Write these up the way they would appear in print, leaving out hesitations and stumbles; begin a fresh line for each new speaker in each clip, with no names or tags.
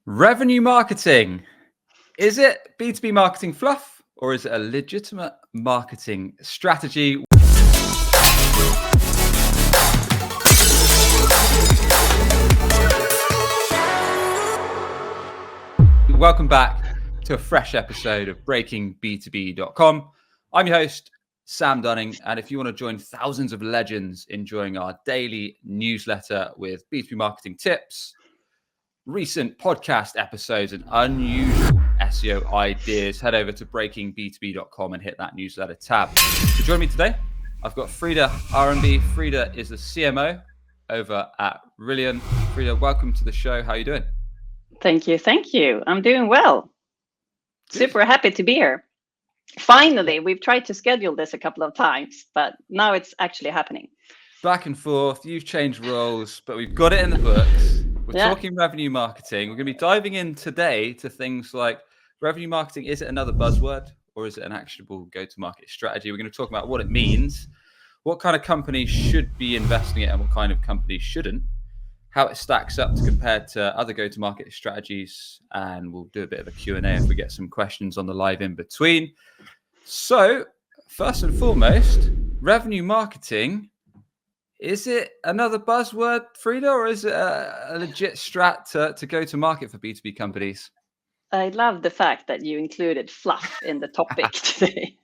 Revenue marketing. Is it B2B marketing fluff or is it a legitimate marketing strategy? Welcome back to a fresh episode of BreakingB2B.com. I'm your host, Sam Dunning, and if you want to join thousands of legends enjoying our daily newsletter with B2B marketing tips, recent podcast episodes, and unusual SEO ideas, head over to BreakingB2B.com and hit that newsletter tab. To join me today, I've got Frida Ahrenby. Frida is the CMO over at Rillion. Frida, welcome to the show. How are you doing?
Thank you. I'm doing well.
Good.
Super happy to be here. Finally, we've tried to schedule this a couple of times, but now it's actually happening.
Back and forth, you've changed roles, but we've got it in the books. We're talking revenue marketing. We're going to be diving in today to things like revenue marketing. Is it another buzzword or is it an actionable go-to-market strategy? We're going to talk about what it means, what kind of companies should be investing in it and what kind of companies shouldn't, how it stacks up compared to other go-to-market strategies, and we'll do a bit of a Q&A if we get some questions on the live in between. So, first and foremost, revenue marketing. Is it another buzzword, Frida, or is it a legit strat to go to market for B2B companies?
I love the fact that you included fluff in the topic today.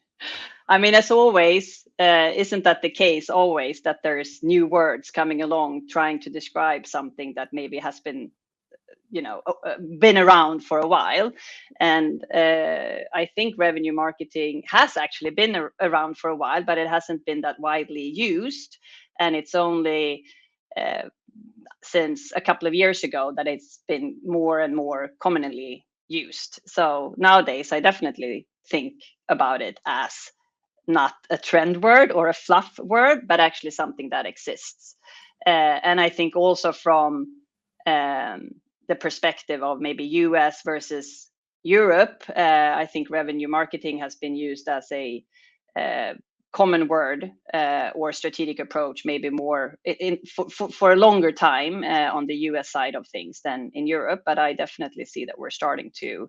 I mean, as always, isn't that the case always that there's new words coming along trying to describe something that maybe has been, been around for a while. And I think revenue marketing has actually been around for a while, but it hasn't been that widely used. And it's only since a couple of years ago that it's been more and more commonly used. So nowadays, I definitely think about it as not a trend word or a fluff word, but actually something that exists. And I think also from the perspective of maybe US versus Europe, I think revenue marketing has been used as a common word or strategic approach, maybe more for a longer time on the US side of things than in Europe. But I definitely see that we're starting to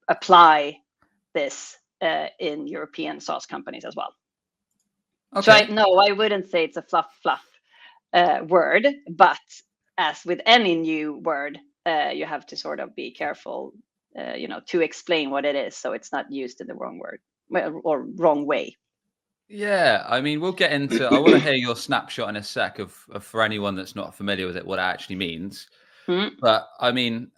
apply this in European Saas companies as well. Okay. So I wouldn't say it's a fluff word, but as with any new word, you have to sort of be careful, to explain what it is, so it's not used in the wrong word or wrong way.
Yeah, I mean, we'll get into. I want to hear your snapshot in a sec of for anyone that's not familiar with it, what it actually means. But I mean,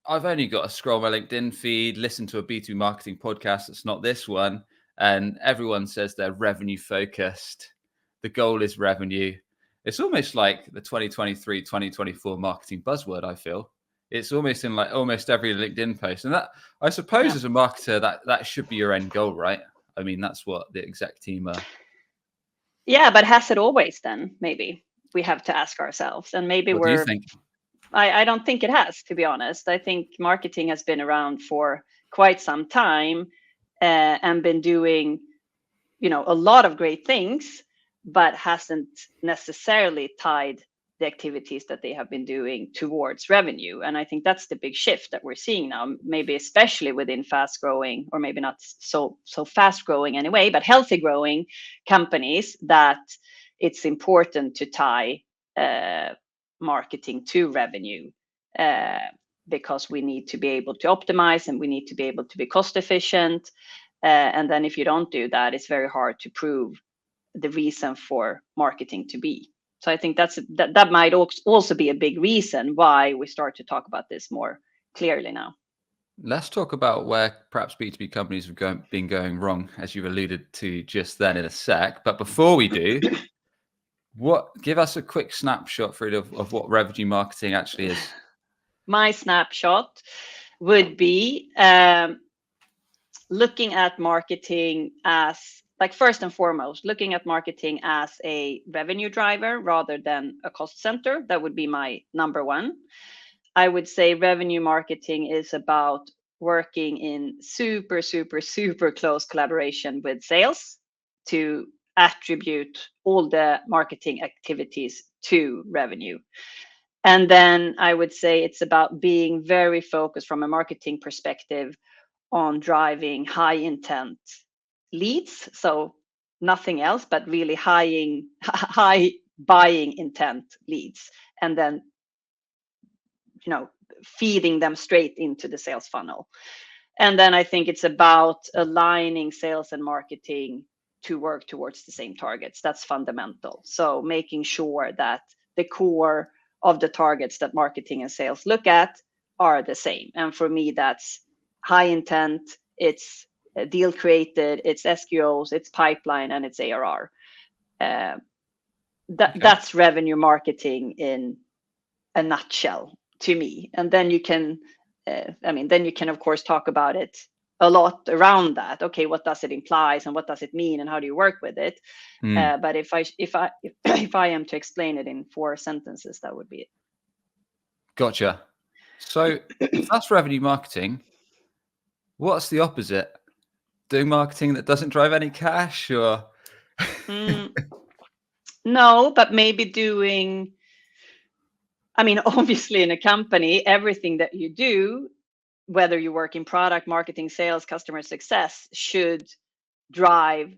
I've only got to scroll my LinkedIn feed, listen to a B2B marketing podcast that's not this one, and everyone says they're revenue focused. The goal is revenue. It's almost like the 2023, 2024 marketing buzzword, I feel. It's almost in like almost every LinkedIn post. And that, I suppose, as a marketer, that should be your end goal, right? I mean, that's what the exec team are.
Yeah, but has it always then? Maybe we have to ask ourselves. And maybe
what do you think?
I don't think it has, to be honest. I think marketing has been around for quite some time and been doing, a lot of great things, but hasn't necessarily tied the activities that they have been doing towards revenue. And I think that's the big shift that we're seeing now, maybe especially within fast growing, or maybe not so fast growing anyway, but healthy growing companies, that it's important to tie marketing to revenue because we need to be able to optimize and we need to be able to be cost efficient. And then if you don't do that, it's very hard to prove the reason for marketing to be. So I think that might also be a big reason why we start to talk about this more clearly now.
Let's talk about where perhaps B2B companies have been going wrong, as you've alluded to just then in a sec. But before we do, give us a quick snapshot, Frida, of what revenue marketing actually is.
My snapshot would be looking at marketing as, like, first and foremost, looking at marketing as a revenue driver rather than a cost center. That would be my number one. I would say revenue marketing is about working in super close collaboration with sales to attribute all the marketing activities to revenue. And then I would say it's about being very focused from a marketing perspective on driving high intent leads. So nothing else, but really high buying intent leads, and then feeding them straight into the sales funnel. And then I think it's about aligning sales and marketing to work towards the same targets. That's fundamental. So making sure that the core of the targets that marketing and sales look at are the same. And for me, that's high intent, it's deal created, it's SQOs, it's pipeline, and it's ARR. That's revenue marketing in a nutshell to me. And then you can, then you can of course talk about it a lot around that. Okay, what does it imply and what does it mean and how do you work with it? But if I am to explain it in 4 sentences, that would be it.
Gotcha. So if that's revenue marketing, what's the opposite? Doing marketing that doesn't drive any cash, or?
No, but maybe doing, obviously in a company, everything that you do, whether you work in product, marketing, sales, customer success, should drive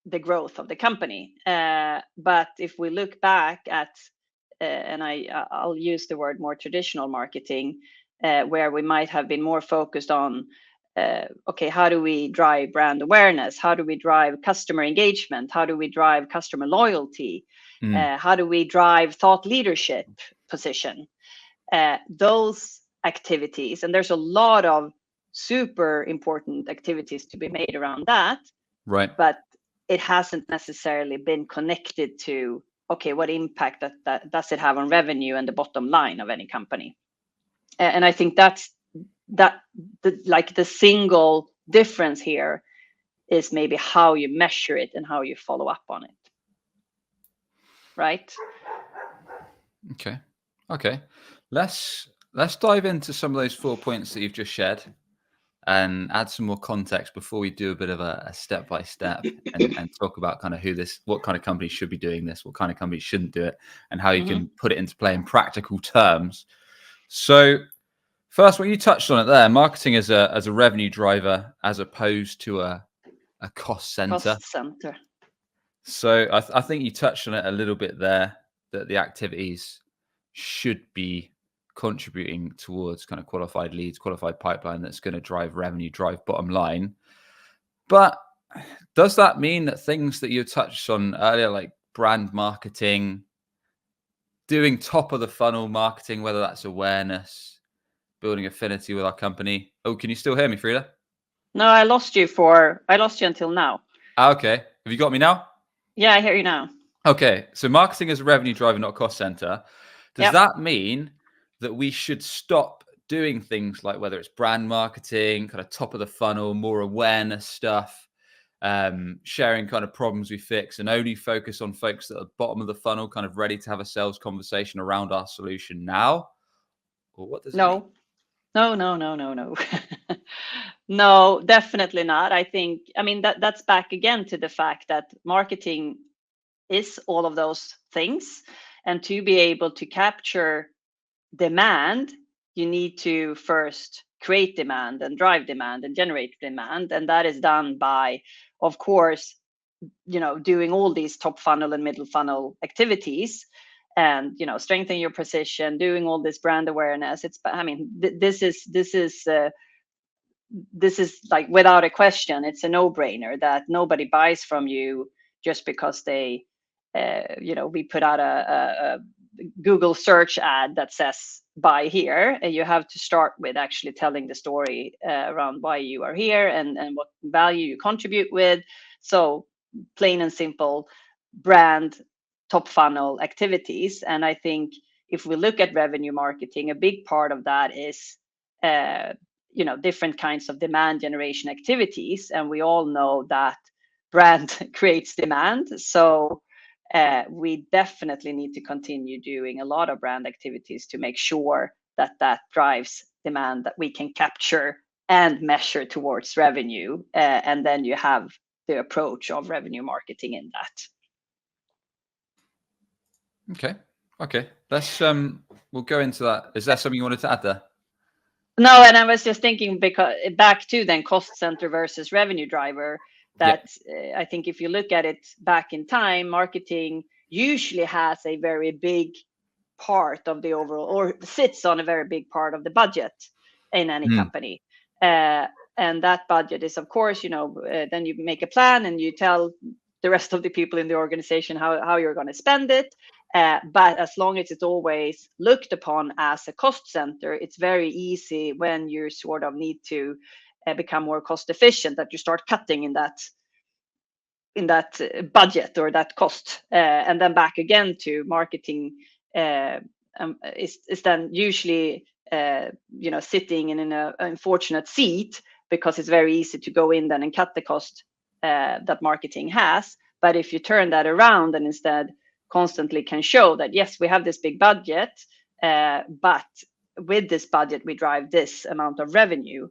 the growth of the company. But if we look back at, and I'll use the word more traditional marketing, where we might have been more focused on, okay, how do we drive brand awareness? How do we drive customer engagement? How do we drive customer loyalty? How do we drive thought leadership position? Those activities, and there's a lot of super important activities to be made around that,
right?
But it hasn't necessarily been connected to, okay, what impact that does it have on revenue and the bottom line of any company? And I think that's the single difference here is maybe how you measure it and how you follow up on it, right?
Okay. Let's dive into some of those 4 points that you've just shared and add some more context before we do a bit of a step by step and talk about kind of what kind of companies should be doing this, what kind of companies shouldn't do it, and how you can put it into play in practical terms. So first, what you touched on it there, marketing as a revenue driver as opposed to a cost center. So I think you touched on it a little bit there, that the activities should be contributing towards kind of qualified leads, qualified pipeline that's going to drive revenue, drive bottom line. But does that mean that things that you touched on earlier, like brand marketing, doing top of the funnel marketing, whether that's awareness, building affinity with our company? Oh, can you still hear me, Frida?
No, I lost you until now.
Okay. Have you got me now?
Yeah, I hear you now.
Okay. So marketing is a revenue driver, not cost center. Does that mean that we should stop doing things like whether it's brand marketing, kind of top of the funnel, more awareness stuff, sharing kind of problems we fix, and only focus on folks that are bottom of the funnel, kind of ready to have a sales conversation around our solution now? Or what does it mean?
No. No, definitely not. I think, that's back again to the fact that marketing is all of those things. And to be able to capture demand, you need to first create demand and drive demand and generate demand. And that is done by, of course, doing all these top funnel and middle funnel activities and, strengthen your position, doing all this brand awareness. This is like, without a question, it's a no-brainer that nobody buys from you just because they, we put out a Google search ad that says buy here. And you have to start with actually telling the story around why you are here and what value you contribute with. So plain and simple, brand, top funnel activities. And I think if we look at revenue marketing, a big part of that is different kinds of demand generation activities. And we all know that brand creates demand. So we definitely need to continue doing a lot of brand activities to make sure that drives demand that we can capture and measure towards revenue. And then you have the approach of revenue marketing in that.
Okay, Okay, let's we'll go into that. Is there something you wanted to add there?
No, and I was just thinking, because back to then cost center versus revenue driver, that I think if you look at it back in time, marketing usually has a very big part of the overall, or sits on a very big part of the budget in any company. And that budget is, of course, then you make a plan and you tell the rest of the people in the organization how you're going to spend it. But as long as it's always looked upon as a cost center, it's very easy when you sort of need to become more cost efficient, that you start cutting in that budget or that cost. And then back again to marketing is then usually sitting in an unfortunate seat, because it's very easy to go in then and cut the cost that marketing has. But if you turn that around and instead constantly can show that, yes, we have this big budget, but with this budget we drive this amount of revenue,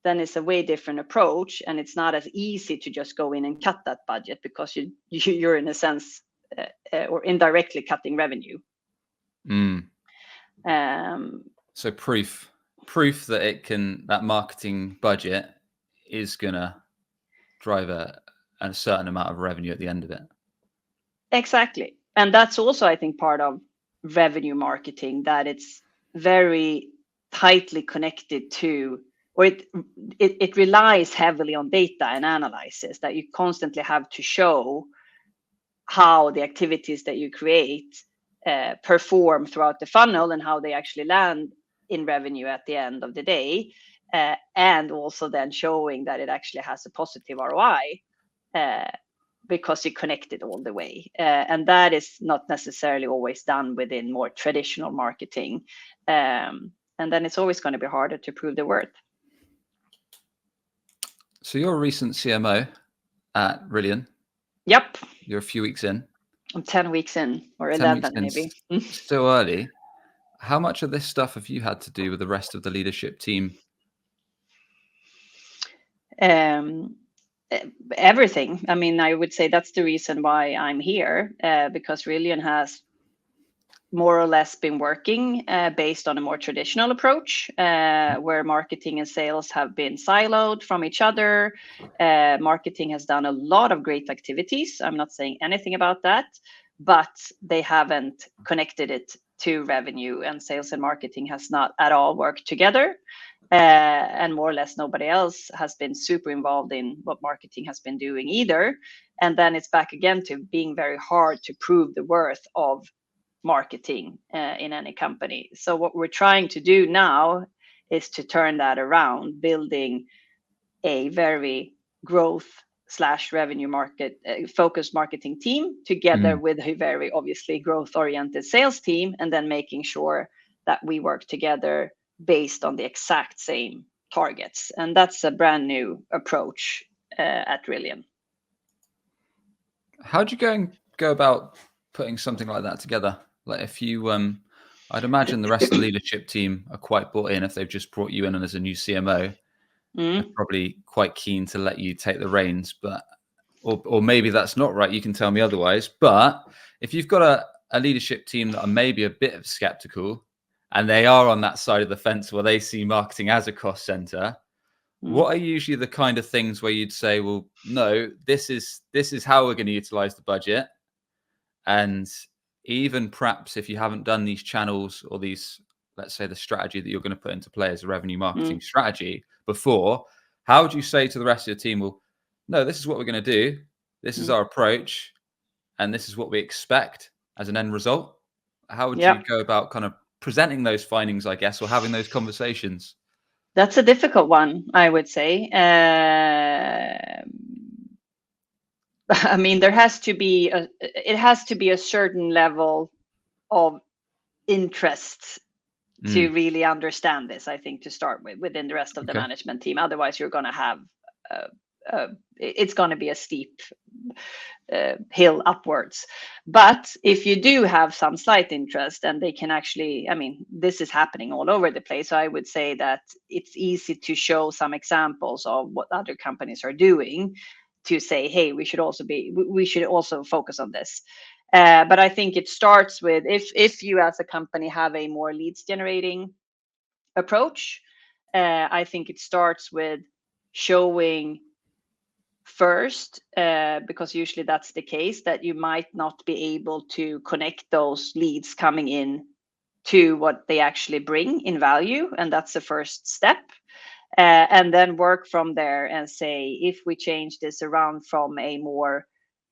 then it's a way different approach, and it's not as easy to just go in and cut that budget, because you're in a sense or indirectly cutting revenue.
So proof that that marketing budget is gonna drive a certain amount of revenue at the end of it.
Exactly. And that's also, I think, part of revenue marketing, that it's very tightly connected to, or it relies heavily on data and analysis, that you constantly have to show how the activities that you create perform throughout the funnel, and how they actually land in revenue at the end of the day, and also then showing that it actually has a positive ROI, because you connect it all the way. And that is not necessarily always done within more traditional marketing. And then it's always going to be harder to prove the worth.
So you're a recent CMO at Rillion.
Yep.
You're a few weeks in.
I'm 10 weeks in, or 11 maybe.
Still early. How much of this stuff have you had to do with the rest of the leadership team?
Everything. I mean, I would say that's the reason why I'm here, because Rillion has more or less been working based on a more traditional approach, where marketing and sales have been siloed from each other. Marketing has done a lot of great activities. I'm not saying anything about that, but they haven't connected it to revenue, and sales and marketing has not at all worked together. And more or less nobody else has been super involved in what marketing has been doing either. And then it's back again to being very hard to prove the worth of marketing in any company. So what we're trying to do now is to turn that around, building a very growth/revenue market focused marketing team together with a very obviously growth oriented sales team, and then making sure that we work together based on the exact same targets. And that's a brand new approach at Rillion.
How'd you go about putting something like that together? Like, if you I'd imagine the rest of the leadership team are quite bought in. If they've just brought you in as a new CMO, they're probably quite keen to let you take the reins. But or maybe that's not right. You can tell me otherwise. But if you've got a leadership team that are maybe a bit skeptical, and they are on that side of the fence where they see marketing as a cost center, what are usually the kind of things where you'd say, well, no, this is how we're going to utilize the budget? And even perhaps if you haven't done these channels or these, let's say, the strategy that you're going to put into play as a revenue marketing strategy before, how would you say to the rest of your team, well, no, this is what we're going to do. This is our approach. And this is what we expect as an end result? How would you go about kind of presenting those findings, I guess, or having those conversations?
That's a difficult one, I would say. I mean, it has to be a certain level of interest to really understand this, I think, to start with, within the rest of the management team. Otherwise, you're going to have it's going to be a steep hill upwards. But if you do have some slight interest, and they can actually, I mean, this is happening all over the place. So I would say that it's easy to show some examples of what other companies are doing, to say, hey, we should also focus on this. But I think it starts with, if you as a company have a more leads generating approach, I think it starts with showing first, because usually that's the case, that you might not be able to connect those leads coming in to what they actually bring in value. And that's the first step. And then work from there and say, if we change this around from a more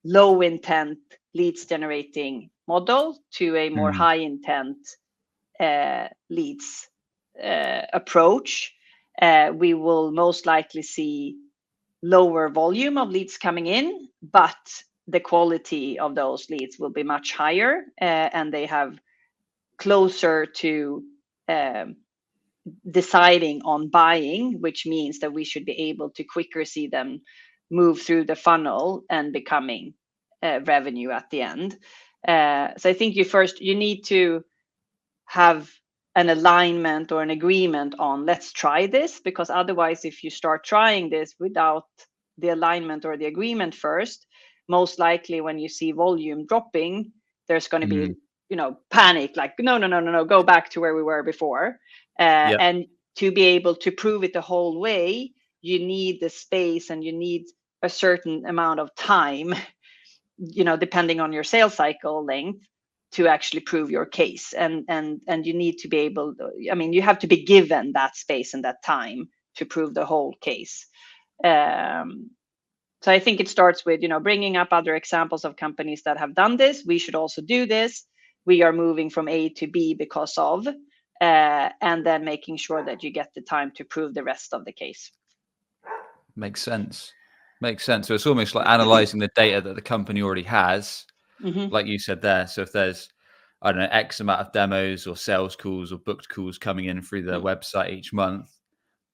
low intent leads generating model to a more high intent leads approach, we will most likely see lower volume of leads coming in, but the quality of those leads will be much higher, and they have closer to deciding on buying, which means that we should be able to quicker see them move through the funnel and becoming revenue at the end. So I think you need to have an alignment or an agreement on, let's try this, because otherwise, if you start trying this without the alignment or the agreement first, most likely when you see volume dropping, there's going to be panic, like no, go back to where we were before. And to be able to prove it the whole way, you need the space and you need a certain amount of time, depending on your sales cycle length, to actually prove your case. And you need to be able, you have to be given that space and that time to prove the whole case. So I think it starts with, bringing up other examples of companies that have done this. We should also do this. We are moving from A to B because of, and then making sure that you get the time to prove the rest of the case.
Makes sense. So it's almost like analyzing the data that the company already has, like you said there. So if there's, I don't know, X amount of demos or sales calls or booked calls coming in through their website each month,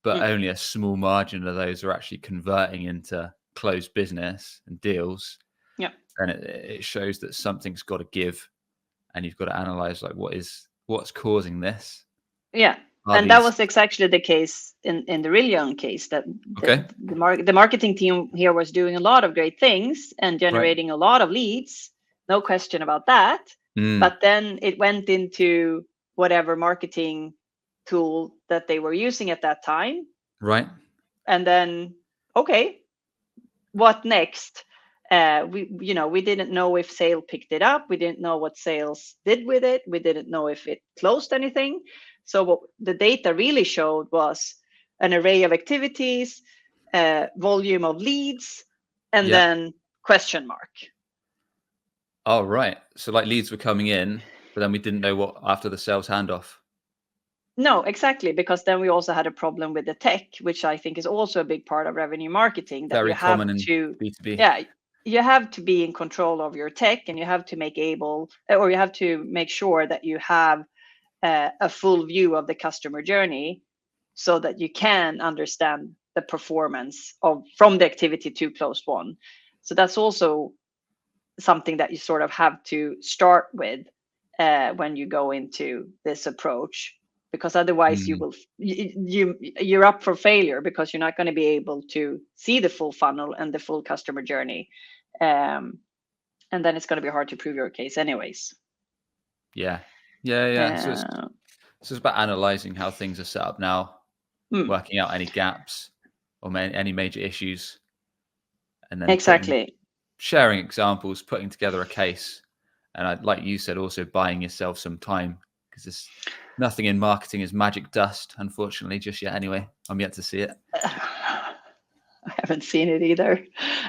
but only a small margin of those are actually converting into closed business and deals, and it shows that something's got to give, and you've got to analyze like what's causing this.
And that was exactly the case in the Rillion case, that the marketing team here was doing a lot of great things and generating a lot of leads, no question about that. But then it went into whatever marketing tool that they were using at that time, and then what next? We didn't know if sales picked it up. We didn't know what sales did with it. We didn't know if it closed anything. So what the data really showed was an array of activities, volume of leads, and then question mark.
Oh, right. So like leads were coming in, but then we didn't know what after the sales handoff.
No, exactly, because then we also had a problem with the tech, which I think is also a big part of revenue marketing. That
very common in B2B.
Yeah, you have to be in control of your tech, and you have to you have to make sure that you have a full view of the customer journey, so that you can understand the performance from the activity to closed one. So that's also something that you sort of have to start with when you go into this approach, because otherwise you're up for failure, because you're not going to be able to see the full funnel and the full customer journey, and then it's going to be hard to prove your case anyways.
So it's about analyzing how things are set up now, working out any gaps or any major issues, and then sharing examples, putting together a case, and like you said, also buying yourself some time, because nothing in marketing is magic dust, unfortunately, just yet. Anyway, I'm yet to see it.
I haven't seen it either.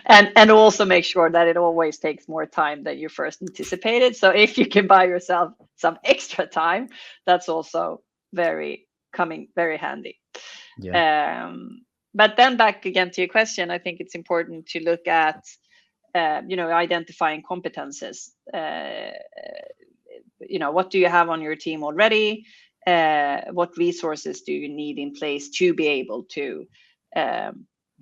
And also make sure that it always takes more time than you first anticipated. So if you can buy yourself some extra time, that's also very handy. But then back again to your question, I think it's important to look at identifying competences. What do you have on your team already? What resources do you need in place to be able to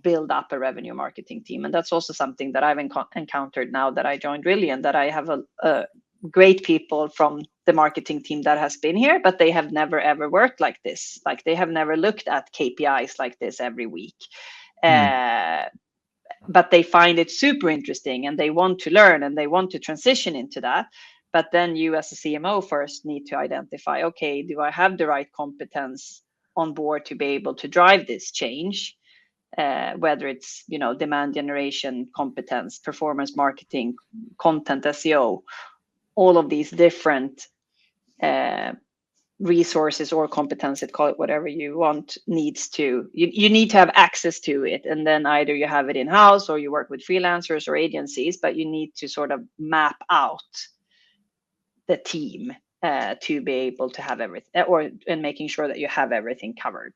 build up a revenue marketing team? And that's also something that I've encountered now that I joined Rillion, that I have a great people from the marketing team that has been here, but they have never ever worked like this. Like, they have never looked at KPIs like this every week. And but they find it super interesting and they want to learn and they want to transition into that. But then you as a CMO first need to identify, okay, do I have the right competence on board to be able to drive this change? Whether it's, demand generation competence, performance marketing, content, SEO, all of these different resources or competences, call it whatever you want, you need to have access to it. And then either you have it in-house or you work with freelancers or agencies, but you need to sort of map out the team to be able to have everything, and making sure that you have everything covered.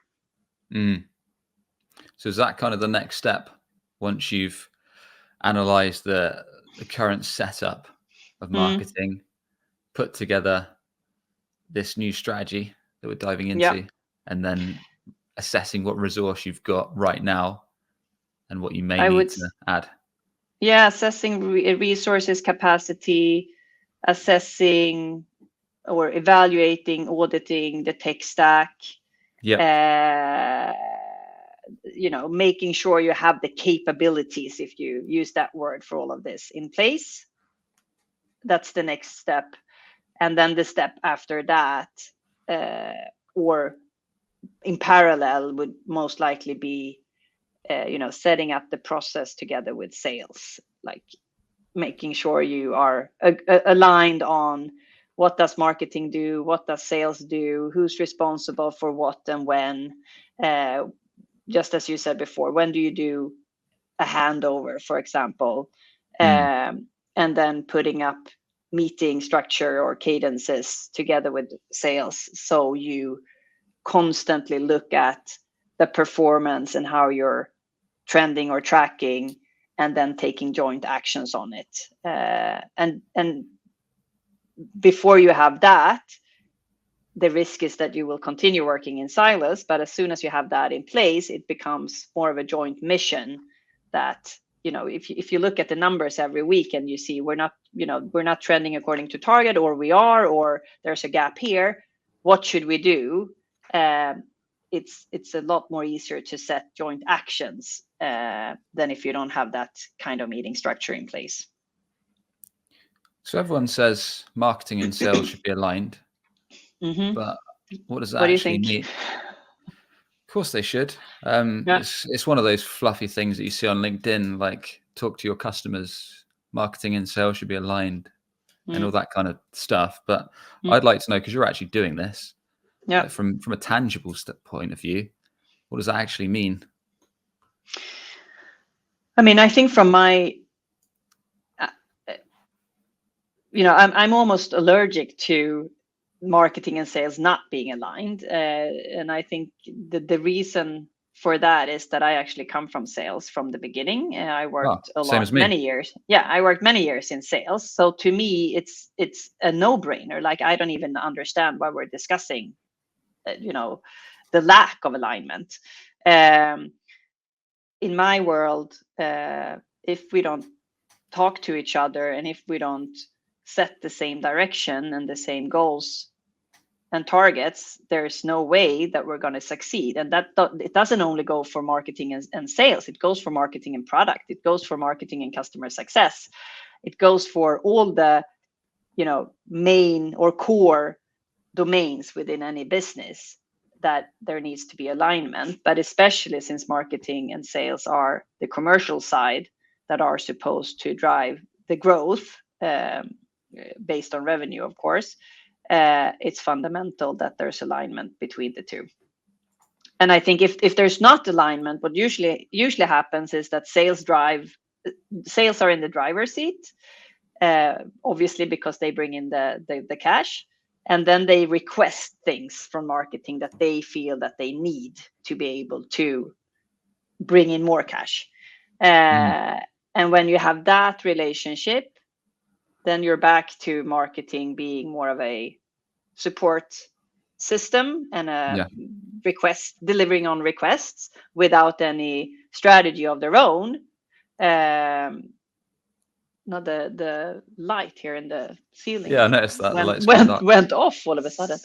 So is that kind of the next step once you've analyzed the current setup of marketing, put together this new strategy that we're diving into, and then assessing what resource you've got right now and what you may need to add?
Yeah, assessing resources, capacity, assessing or evaluating, auditing the tech stack. Making sure you have the capabilities, if you use that word for all of this, in place. That's the next step. And then the step after that, or in parallel, would most likely be, setting up the process together with sales, like making sure you are aligned on what does marketing do, what does sales do, who's responsible for what and when. Just as you said before, when do you do a handover, for example, and then putting up meeting structure or cadences together with sales, so you constantly look at the performance and how you're trending or tracking, and then taking joint actions on it. And before you have that, the risk is that you will continue working in silos, but as soon as you have that in place, it becomes more of a joint mission that, if you look at the numbers every week and you see we're not trending according to target, or we are, or there's a gap here, what should we do? It's a lot more easier to set joint actions than if you don't have that kind of meeting structure in place.
So everyone says marketing and sales should be aligned. But what does that actually mean? Of course they should. It's one of those fluffy things that you see on LinkedIn, like talk to your customers, marketing and sales should be aligned, and all that kind of stuff. But I'd like to know, because you're actually doing this, like from a tangible point of view, what does that actually mean?
I mean, I think from my, I'm almost allergic to marketing and sales not being aligned. And I think the reason for that is that I actually come from sales from the beginning. I worked many years. Yeah, I worked many years in sales. So to me, it's a no-brainer. Like, I don't even understand why we're discussing, the lack of alignment. In my world, if we don't talk to each other, and if we don't set the same direction and the same goals and targets, there's no way that we're going to succeed. And it doesn't only go for marketing and sales. It goes for marketing and product. It goes for marketing and customer success. It goes for all the, main or core domains within any business, that there needs to be alignment. But especially since marketing and sales are the commercial side that are supposed to drive the growth, based on revenue, of course, it's fundamental that there's alignment between the two. And I think if there's not alignment, what usually happens is that sales are in the driver's seat, obviously because they bring in the cash, and then they request things from marketing that they feel that they need to be able to bring in more cash. And when you have that relationship, then you're back to marketing being more of a support system and a delivering on requests without any strategy of their own. Not the light here in the ceiling.
Yeah, I noticed that.
Went off all of a sudden.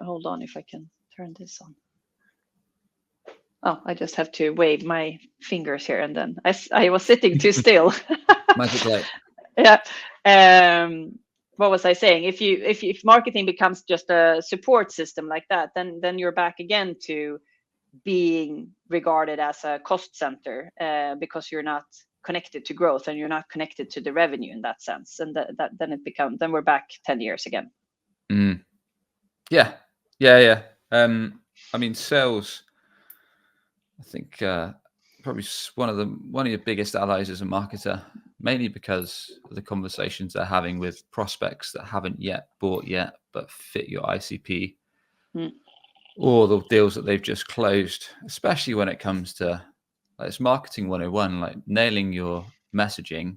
Hold on, if I can turn this on. Oh, I just have to wave my fingers here, and then I was sitting too still.
Magic light.
Yeah. What was I saying? If marketing becomes just a support system like that, then you're back again to being regarded as a cost center, because you're not connected to growth and you're not connected to the revenue in that sense. And then we're back 10 years again.
Yeah. I mean, sales, I think probably one of your biggest allies as a marketer, mainly because of the conversations they're having with prospects that haven't yet bought yet but fit your ICP, or the deals that they've just closed, especially when it comes to it's marketing 101, like nailing your messaging.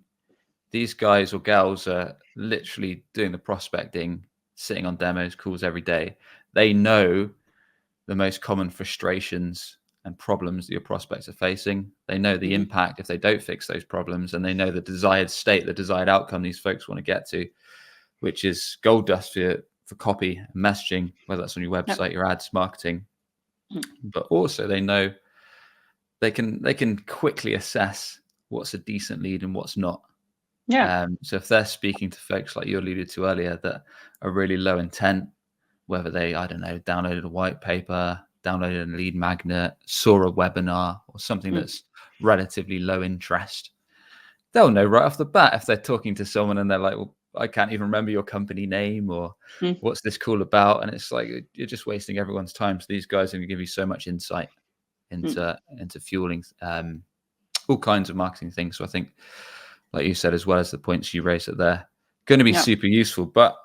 These guys or gals are literally doing the prospecting, sitting on demos, calls every day. They know the most common frustrations and problems that your prospects are facing. They know the impact if they don't fix those problems, and they know the desired state, the desired outcome these folks want to get to, which is gold dust for copy and messaging, whether that's on your website, your ads, marketing. But also they know they can quickly assess what's a decent lead and what's not. So if they're speaking to folks like you alluded to earlier that are really low intent, whether they, I don't know, downloaded a white paper, downloaded a lead magnet, saw a webinar, or something that's relatively low interest, they'll know right off the bat if they're talking to someone and they're like, well, I can't even remember your company name, or what's this call about? And it's like, you're just wasting everyone's time. So these guys are going to give you so much insight into fueling all kinds of marketing things. So I think, like you said, as well as the points you raised, that they're going to be super useful. But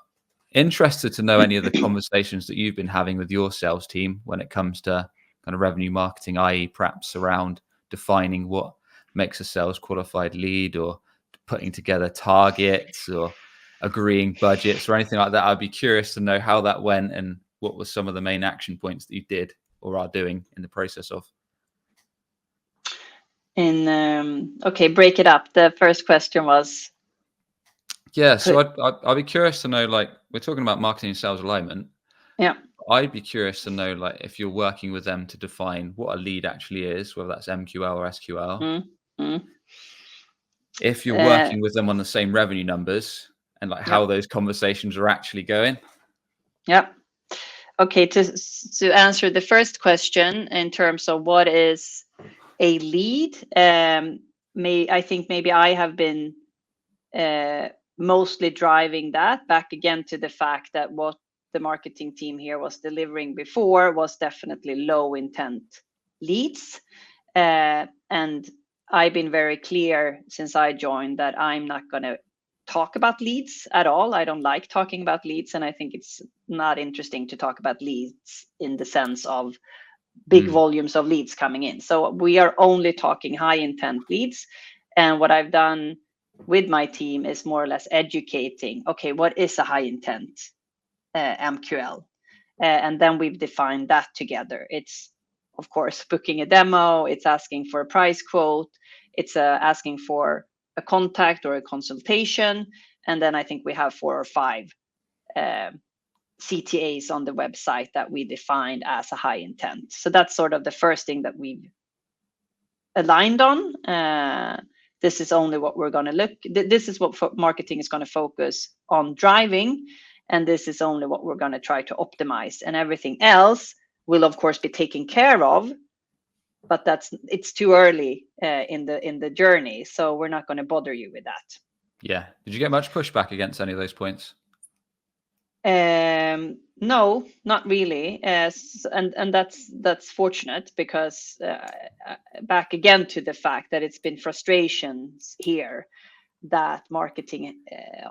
interested to know any of the conversations that you've been having with your sales team when it comes to kind of revenue marketing, i.e. perhaps around defining what makes a sales qualified lead, or putting together targets, or agreeing budgets, or anything like that. I'd be curious to know how that went and what were some of the main action points that you did or are doing in the process of.
Okay, break it up. The first question was.
Yeah, so I'd be curious to know, like, we're talking about marketing and sales alignment.
Yeah.
I'd be curious to know, like, if you're working with them to define what a lead actually is, whether that's MQL or SQL. If you're working with them on the same revenue numbers, and like how those conversations are actually going.
Yeah. Okay, to answer the first question in terms of what is a lead, I think maybe I have been mostly driving that back again to the fact that what the marketing team here was delivering before was definitely low intent leads. And I've been very clear since I joined that I'm not going to talk about leads at all. I don't like talking about leads, and I think it's not interesting to talk about leads in the sense of big volumes of leads coming in. So we are only talking high intent leads. And what I've done with my team is more or less educating, okay, what is a high intent MQL? And then we've defined that together. It's, of course, booking a demo, it's asking for a price quote, it's asking for a contact or a consultation. And then I think we have 4 or 5 CTAs on the website that we defined as a high intent. So that's sort of the first thing that we've aligned on. This is only what we're going to look. This is what marketing is going to focus on driving, and this is only what we're going to try to optimize. And everything else will, of course, be taken care of. But it's too early in the journey, so we're not going to bother you with that.
Yeah. Did you get much pushback against any of those points?
No, not really. And that's fortunate, because back again to the fact that it's been frustrations here that marketing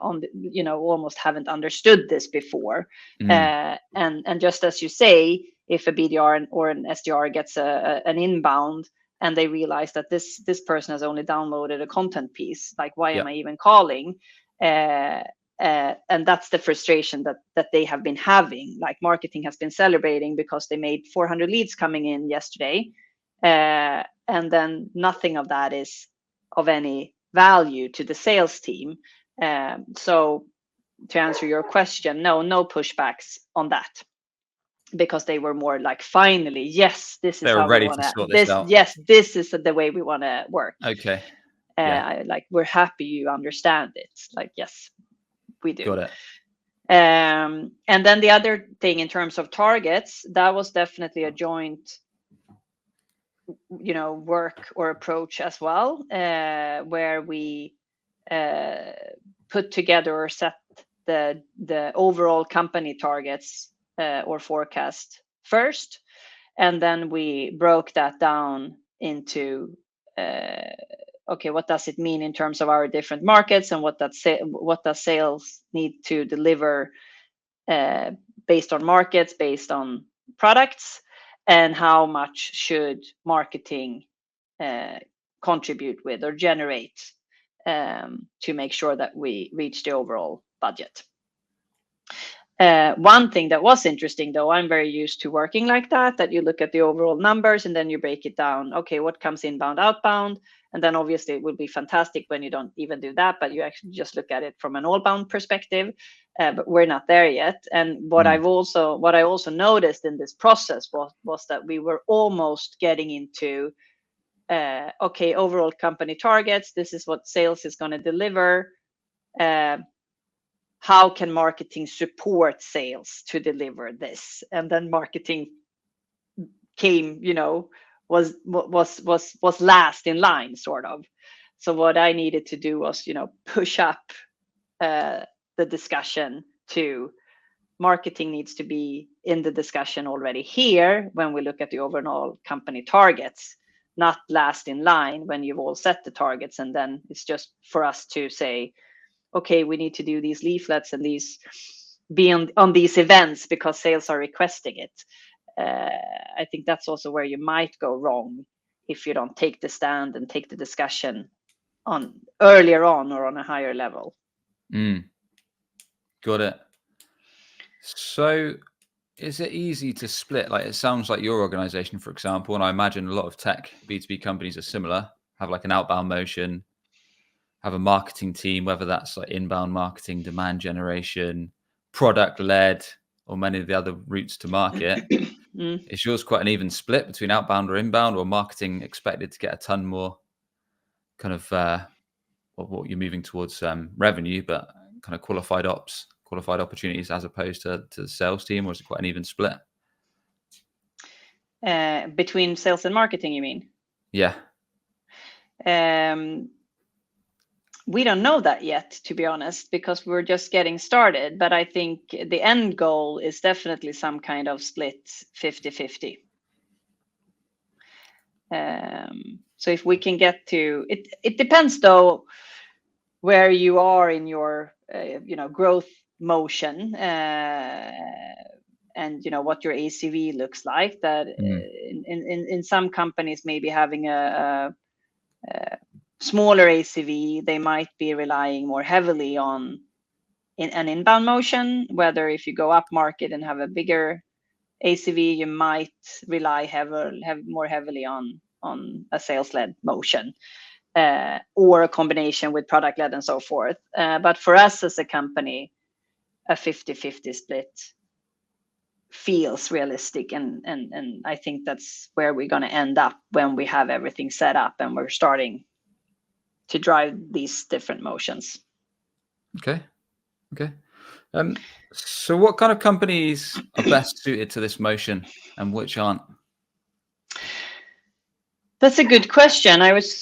almost haven't understood this before. And just as you say, if a BDR or an SDR gets an inbound and they realize that this person has only downloaded a content piece, like, why am I even calling? And that's the frustration that they have been having. Like, marketing has been celebrating because they made 400 leads coming in yesterday, and then nothing of that is of any value to the sales team. So to answer your question, no pushbacks on that. because they were more like, finally, yes, this is
They were
how we
ready
want
to
to,
sort this out.
yes, this is the way we want to work.
Okay. Yeah.
Like, we're happy you understand it. Like, yes, we do.
Got it.
And then the other thing in terms of targets, that was definitely a joint, work or approach as well, where we put together or set the overall company targets or forecast first, and then we broke that down into okay, what does it mean in terms of our different markets, and what does sales need to deliver based on markets, based on products, and how much should marketing contribute with or generate to make sure that we reach the overall budget. One thing that was interesting, though, I'm very used to working like that you look at the overall numbers and then you break it down. Okay, what comes inbound, outbound? And then obviously it would be fantastic when you don't even do that, but you actually just look at it from an all-bound perspective. But we're not there yet. And what I also noticed in this process was that we were almost getting into okay, overall company targets. This is what sales is going to deliver. How can marketing support sales to deliver this? And then marketing came, was last in line, sort of. So what I needed to do was, push up the discussion to marketing needs to be in the discussion already here when we look at the overall company targets, not last in line when you've all set the targets. And then it's just for us to say, okay, we need to do these leaflets and these be on these events because sales are requesting it. I think that's also where you might go wrong if you don't take the stand and take the discussion on earlier on or on a higher level.
Got it. So is it easy to split? Like, it sounds like your organization, for example, and I imagine a lot of tech B2B companies are similar, have like an outbound motion, have a marketing team, whether that's like inbound marketing, demand generation, product led, or many of the other routes to market. Is yours quite an even split between outbound or inbound, or marketing expected to get a ton more kind of what you're moving towards revenue, but kind of qualified opportunities as opposed to the sales team, or is it quite an even split?
Between sales and marketing, you mean?
Yeah.
We don't know that yet, to be honest, because we're just getting started. But I think the end goal is definitely some kind of split 50-50. So if we can get to it, it depends though where you are in your growth motion and what your ACV looks like. That in some companies maybe having a smaller ACV, they might be relying more heavily on an inbound motion. Whether if you go up market and have a bigger ACV, you might rely more heavily on a sales-led motion or a combination with product-led and so forth. But for us as a company, a 50-50 split feels realistic, and I think that's where we're going to end up when we have everything set up and we're starting to drive these different motions.
Okay. So what kind of companies are best suited to this motion and which aren't?
That's a good question. I was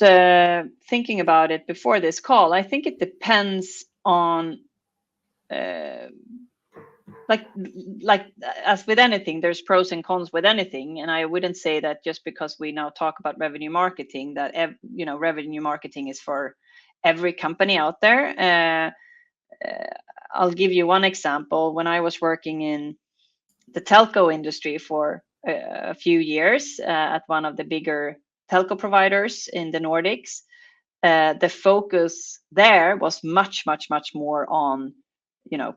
thinking about it before this call. I think it depends on like as with anything, there's pros and cons with anything, and I wouldn't say that just because we now talk about revenue marketing that revenue marketing is for every company out there. I'll give you one example. When I was working in the telco industry for a few years at one of the bigger telco providers in the Nordics, the focus there was much more on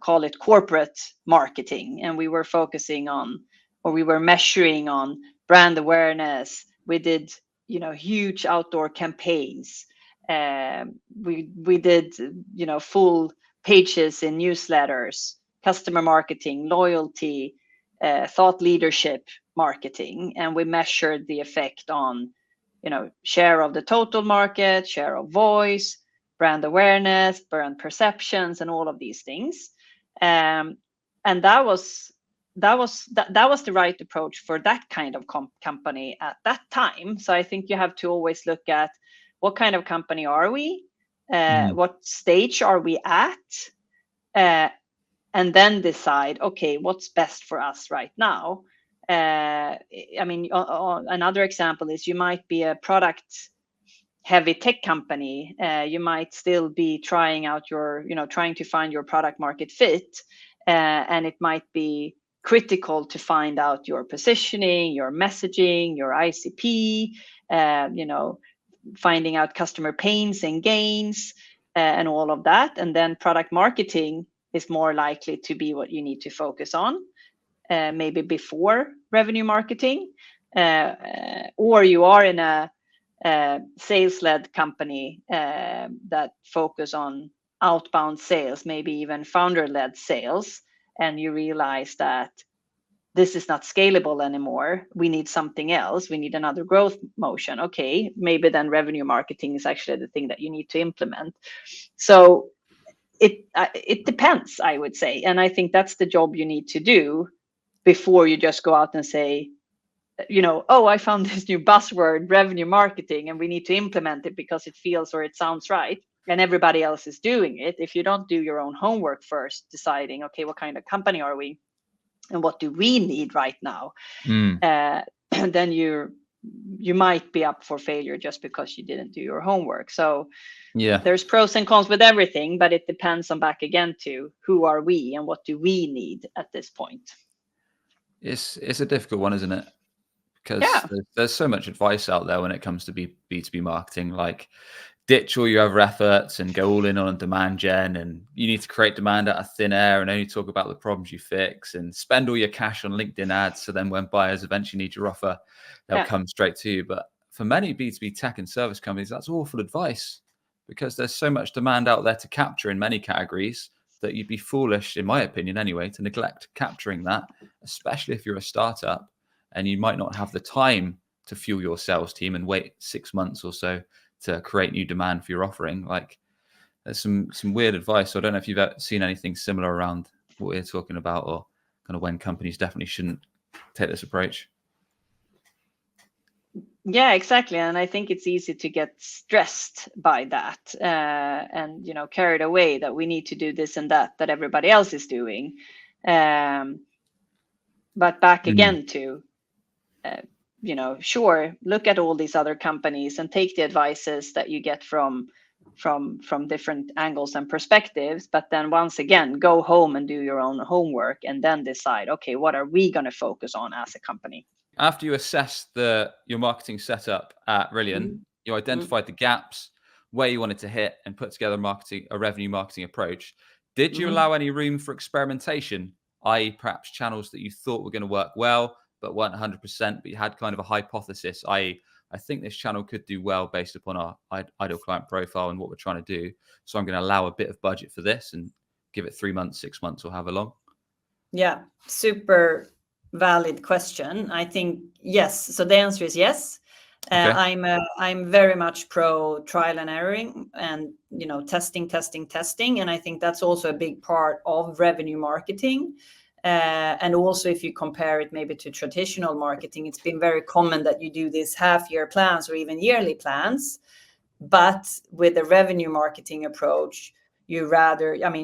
call it corporate marketing, and we were focusing on, or we were measuring on, brand awareness. We did huge outdoor campaigns. We did full pages in newsletters, customer marketing, loyalty, thought leadership marketing, and we measured the effect on, share of the total market, share of voice, brand awareness, brand perceptions, and all of these things. And that was the right approach for that kind of company at that time. So I think you have to always look at what kind of company are we, what stage are we at, and then decide, okay, what's best for us right now. Another example is you might be a product heavy tech company. You might still be trying out trying to find your product market fit, and it might be critical to find out your positioning, your messaging, your ICP, finding out customer pains and gains, and all of that. And then product marketing is more likely to be what you need to focus on, maybe before revenue marketing, or you are in a sales-led company that focus on outbound sales, maybe even founder-led sales, and you realize that this is not scalable anymore. We need something else. We need another growth motion. Okay, maybe then revenue marketing is actually the thing that you need to implement. So it depends, I would say. And I think that's the job you need to do before you just go out and say, oh, I found this new buzzword, revenue marketing, and we need to implement it because it feels or it sounds right, and everybody else is doing it. If you don't do your own homework first, deciding, okay, what kind of company are we and what do we need right now, then you might be up for failure just because you didn't do your homework. So there's pros and cons with everything, but it depends on, back again, to who are we and what do we need at this point.
It's a difficult one, isn't it? Because there's so much advice out there when it comes to B2B marketing, like ditch all your other efforts and go all in on demand gen, and you need to create demand out of thin air and only talk about the problems you fix, and spend all your cash on LinkedIn ads, so then when buyers eventually need your offer, they'll come straight to you. But for many B2B tech and service companies, that's awful advice, because there's so much demand out there to capture in many categories that you'd be foolish, in my opinion anyway, to neglect capturing that, especially if you're a startup and you might not have the time to fuel your sales team and wait 6 months or so to create new demand for your offering. Like, there's some weird advice. So I don't know if you've ever seen anything similar around what we're talking about, or kind of when companies definitely shouldn't take this approach.
Yeah, exactly. And I think it's easy to get stressed by that, and carried away that we need to do this and that everybody else is doing. But back again to sure, look at all these other companies and take the advices that you get from different angles and perspectives, but then once again, go home and do your own homework and then decide, okay, what are we going to focus on as a company?
After you assessed your marketing setup at Rillion, you identified the gaps, where you wanted to hit, and put together a revenue marketing approach. Did you allow any room for experimentation, i.e. perhaps channels that you thought were going to work well, but weren't 100%, but you had kind of a hypothesis, i.e. I think this channel could do well based upon our ideal client profile and what we're trying to do. So I'm going to allow a bit of budget for this and give it 3 months, 6 months, or however long.
Yeah, super valid question. I think yes. So the answer is yes. Okay. I'm very much pro trial and erroring and testing, and I think that's also a big part of revenue marketing. And also, if you compare it maybe to traditional marketing, it's been very common that you do these half-year plans or even yearly plans. But with the revenue marketing approach, you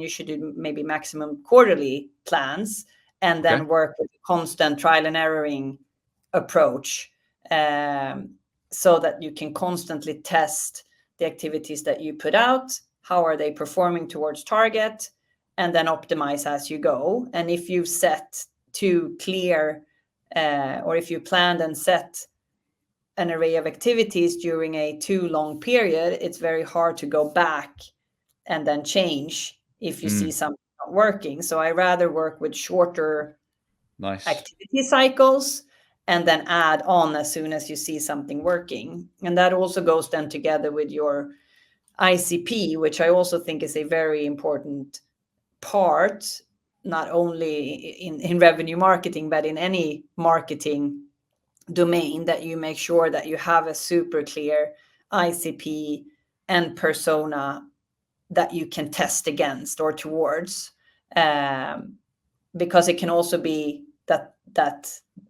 should do maybe maximum quarterly plans, and then work with a constant trial and erroring approach, so that you can constantly test the activities that you put out. How are they performing towards target? And then optimize as you go. And if you've set too clear, or if you planned and set an array of activities during a too long period, it's very hard to go back and then change if you see something not working. So I rather work with shorter activity cycles and then add on as soon as you see something working. And that also goes then together with your ICP, which I also think is a very important part, not only in revenue marketing, but in any marketing domain, that you make sure that you have a super clear ICP and persona that you can test against or towards, because it can also be that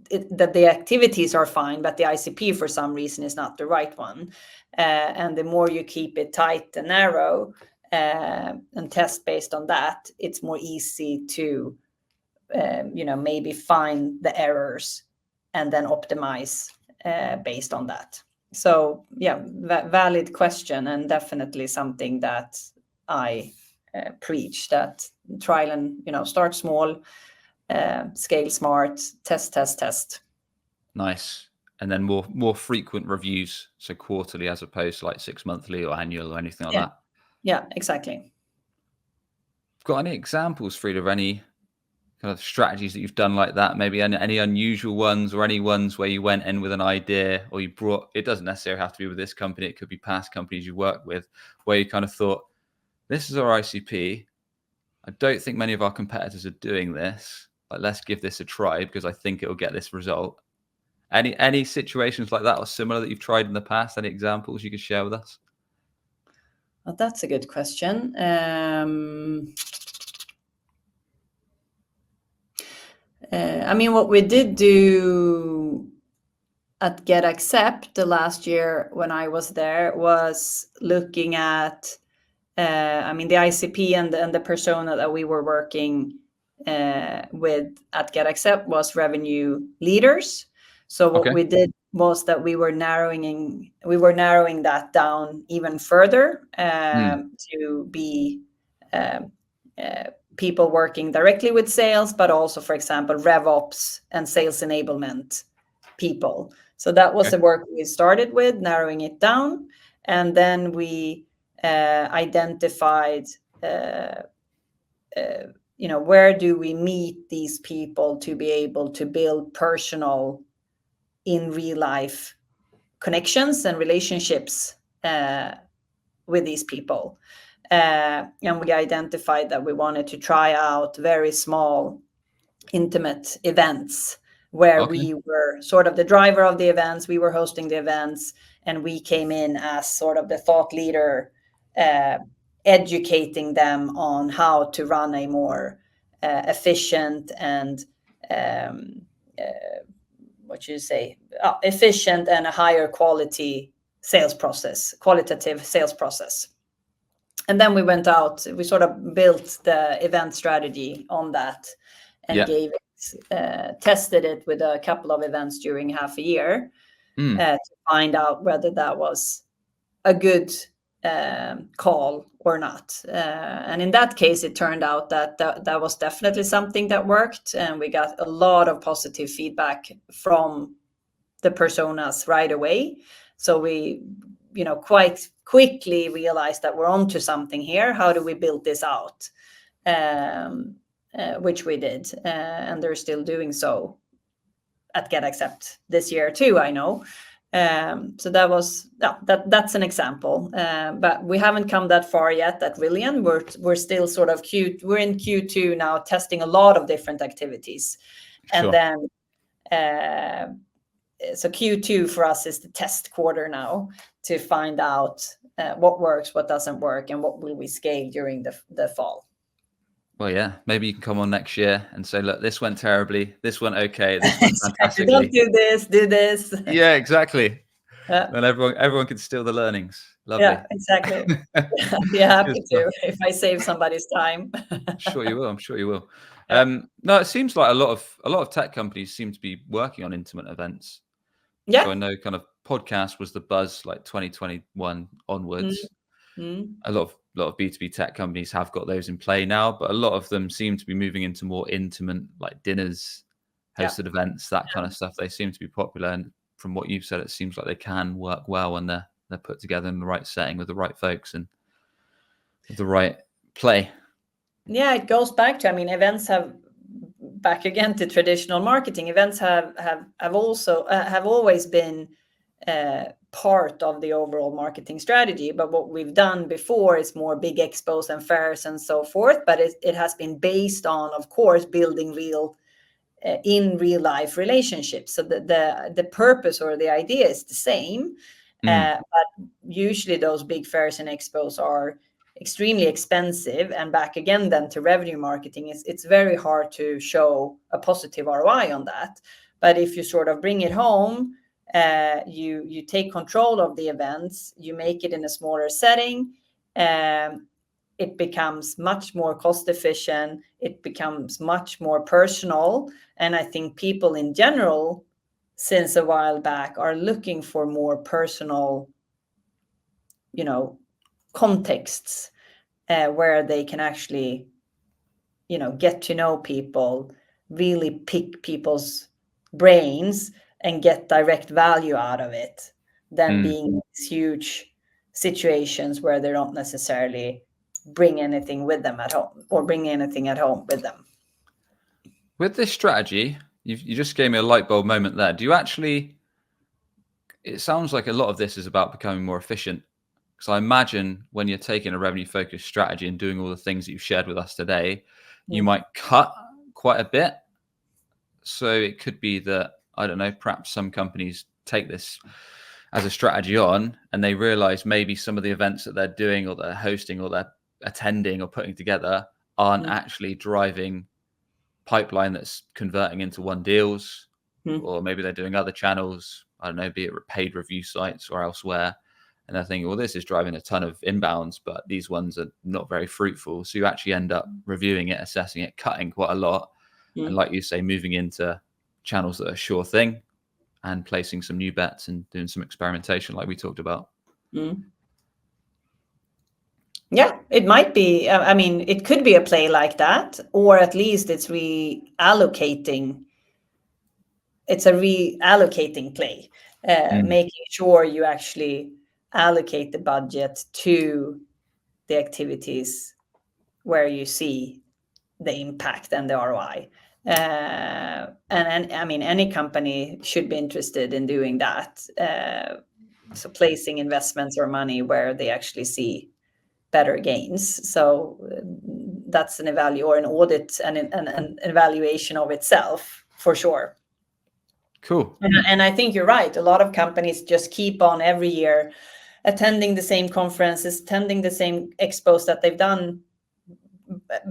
the activities are fine, but the ICP for some reason is not the right one. And the more you keep it tight and narrow and test based on that, it's more easy to maybe find the errors and then optimize based on that. So yeah, valid question, and definitely something that I preach, that trial and start small, scale smart, test.
Nice. And then more frequent reviews, so quarterly as opposed to like 6 monthly or annual or anything like that.
Yeah, exactly.
Got any examples, Frida, of any kind of strategies that you've done like that? Maybe any unusual ones, or any ones where you went in with an idea, or you brought, it doesn't necessarily have to be with this company, it could be past companies you work with, where you kind of thought, this is our ICP. I don't think many of our competitors are doing this. Like, let's give this a try because I think it will get this result. Any situations like that or similar that you've tried in the past? Any examples you could share with us?
Well, that's a good question. What we did do at 𝗥𝗲𝗹 the last year when I was there was looking at, the ICP and the persona that we were working with at 𝗥𝗲𝗹 was revenue leaders. So what we did was that we were narrowing that down even further to be people working directly with sales, but also, for example, RevOps and sales enablement people. So that was the work we started with, narrowing it down. And then we identified, where do we meet these people to be able to build personal, in real life connections and relationships with these people. And we identified that we wanted to try out very small, intimate events where we were sort of the driver of the events, we were hosting the events, and we came in as sort of the thought leader, educating them on how to run a more efficient and efficient and a higher quality sales process, qualitative sales process. And then we went out, we sort of built the event strategy on that and gave it, tested it with a couple of events during half a year to find out whether that was a good call or not. And in that case, it turned out that was definitely something that worked. And we got a lot of positive feedback from the personas right away. So we, quite quickly realized that we're onto something here. How do we build this out? Which we did. And they're still doing so at 𝗥𝗲𝗹 this year too, I know. So that was that's an example, but we haven't come that far yet at Rillion. We're still sort of we're in Q2 now, testing a lot of different activities, and then so Q2 for us is the test quarter now to find out what works, what doesn't work, and what will we scale during the fall.
Well, yeah, maybe you can come on next year and say, look, this went terribly, this went okay, this went fantastically.
Don't do this.
Yeah, exactly. And everyone can steal the learnings. Lovely.
Yeah, exactly. I'd be happy to if I save somebody's time.
I'm sure you will. No, it seems like a lot of tech companies seem to be working on intimate events. Yeah. So I know kind of podcast was the buzz like 2021 onwards. A lot of B2B tech companies have got those in play now, but a lot of them seem to be moving into more intimate, like dinners, hosted events, that kind of stuff. They seem to be popular, and from what you've said, it seems like they can work well when they're put together in the right setting with the right folks and with the right play.
Yeah, it goes back to, events have, back again to traditional marketing. Events have always been part of the overall marketing strategy. But what we've done before is more big expos and fairs and so forth. But it has been based on, of course, building in real life relationships. So the purpose or the idea is the same. But usually those big fairs and expos are extremely expensive, and back again then to revenue marketing, it's very hard to show a positive ROI on that. But if you sort of bring it home, you take control of the events, you make it in a smaller setting, it becomes much more cost efficient, it becomes much more personal. And I think people in general, since a while back, are looking for more personal, contexts where they can actually, get to know people, really pick people's brains and get direct value out of it, than being in these huge situations where they don't necessarily bring anything with them at home or bring anything at home with them.
With this strategy, you just gave me a light bulb moment there. Do you actually, it sounds like a lot of this is about becoming more efficient. Because I imagine when you're taking a revenue focused strategy and doing all the things that you've shared with us today, you might cut quite a bit. So it could be that, I don't know, perhaps some companies take this as a strategy on and they realize maybe some of the events that they're doing or they're hosting or they're attending or putting together aren't actually driving pipeline that's converting into won deals, or maybe they're doing other channels, I don't know, be it paid review sites or elsewhere. And they're thinking, well, this is driving a ton of inbounds, but these ones are not very fruitful. So you actually end up reviewing it, assessing it, cutting quite a lot. And like you say, moving into channels that are sure thing and placing some new bets and doing some experimentation like we talked about.
Yeah, it might be. I mean, it could be a play like that, or at least it's reallocating. It's a reallocating play, making sure you actually allocate the budget to the activities where you see the impact and the ROI. And I mean, any company should be interested in doing that. So placing investments or money where they actually see better gains. So that's an audit and an evaluation of itself for sure.
Cool.
And I think you're right. A lot of companies just keep on every year attending the same conferences, attending the same expos that they've done,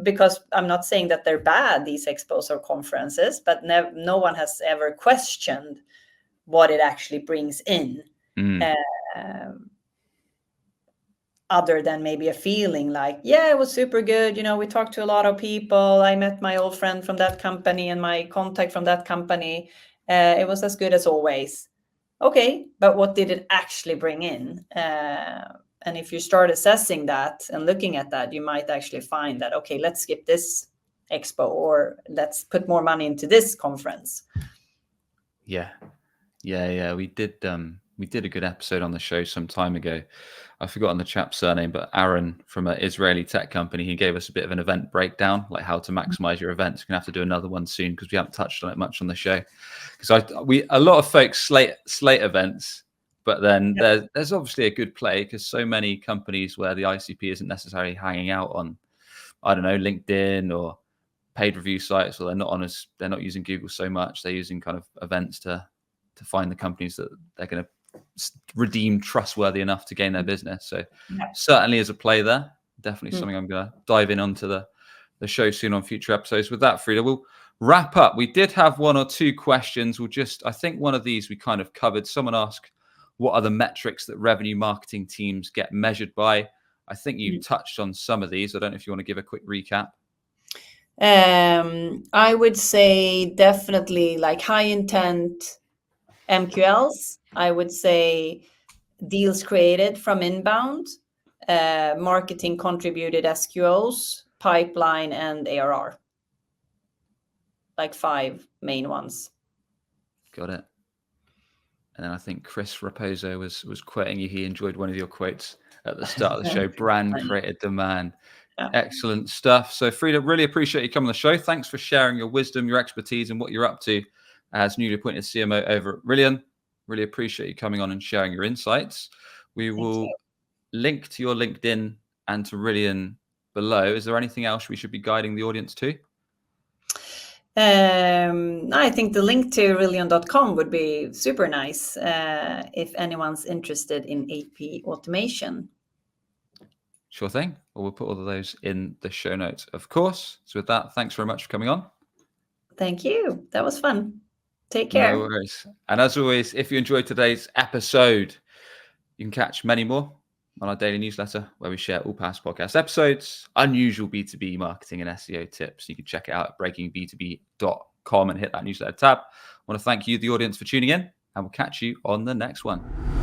because I'm not saying that they're bad, these expos or conferences, but no one has ever questioned what it actually brings in. Other than maybe a feeling like, yeah, it was super good. We talked to a lot of people. I met my old friend from that company and my contact from that company. It was as good as always. Okay, but what did it actually bring in? And if you start assessing that and looking at that, you might actually find that, okay, let's skip this expo or let's put more money into this conference.
Yeah. We did a good episode on the show some time ago. I've forgotten the chap's surname, but Aaron from an Israeli tech company, he gave us a bit of an event breakdown, like how to maximize your events. We're gonna have to do another one soon because we haven't touched on it much on the show. Because a lot of folks slate events, but then there's obviously a good play because so many companies where the ICP isn't necessarily hanging out on, I don't know, LinkedIn or paid review sites, or they're not using Google so much. They're using kind of events to find the companies that they're going to redeem trustworthy enough to gain their business. So certainly is a play there. Definitely something I'm going to dive in onto the show soon on future episodes. With that, Frida, we'll wrap up. We did have one or two questions. I think one of these we kind of covered. Someone asked, what are the metrics that revenue marketing teams get measured by? I think you touched on some of these. I don't know if you want to give a quick recap.
I would say definitely like high intent MQLs. I would say deals created from inbound, marketing contributed SQOs, pipeline, and ARR. Like 5 main ones.
Got it. And then I think Chris Raposo was quoting you. He enjoyed one of your quotes at the start of the show. Brand created demand. Yeah. Excellent stuff. So Frida, really appreciate you coming on the show. Thanks for sharing your wisdom, your expertise, and what you're up to as newly appointed CMO over at Rillion. Really appreciate you coming on and sharing your insights. We will link to your LinkedIn and to Rillion below. Is there anything else we should be guiding the audience to?
I think the link to rillion.com would be super nice if anyone's interested in AP automation.
Sure thing. Well, we'll put all of those in the show notes, of course. So with that, thanks very much for coming on.
Thank you. That was fun. Take care.
No worries. And as always, if you enjoyed today's episode, you can catch many more on our daily newsletter where we share all past podcast episodes, unusual B2B marketing and SEO tips. You can check it out at breakingb2b.com and hit that newsletter tab. I want to thank you, the audience, for tuning in, and we'll catch you on the next one.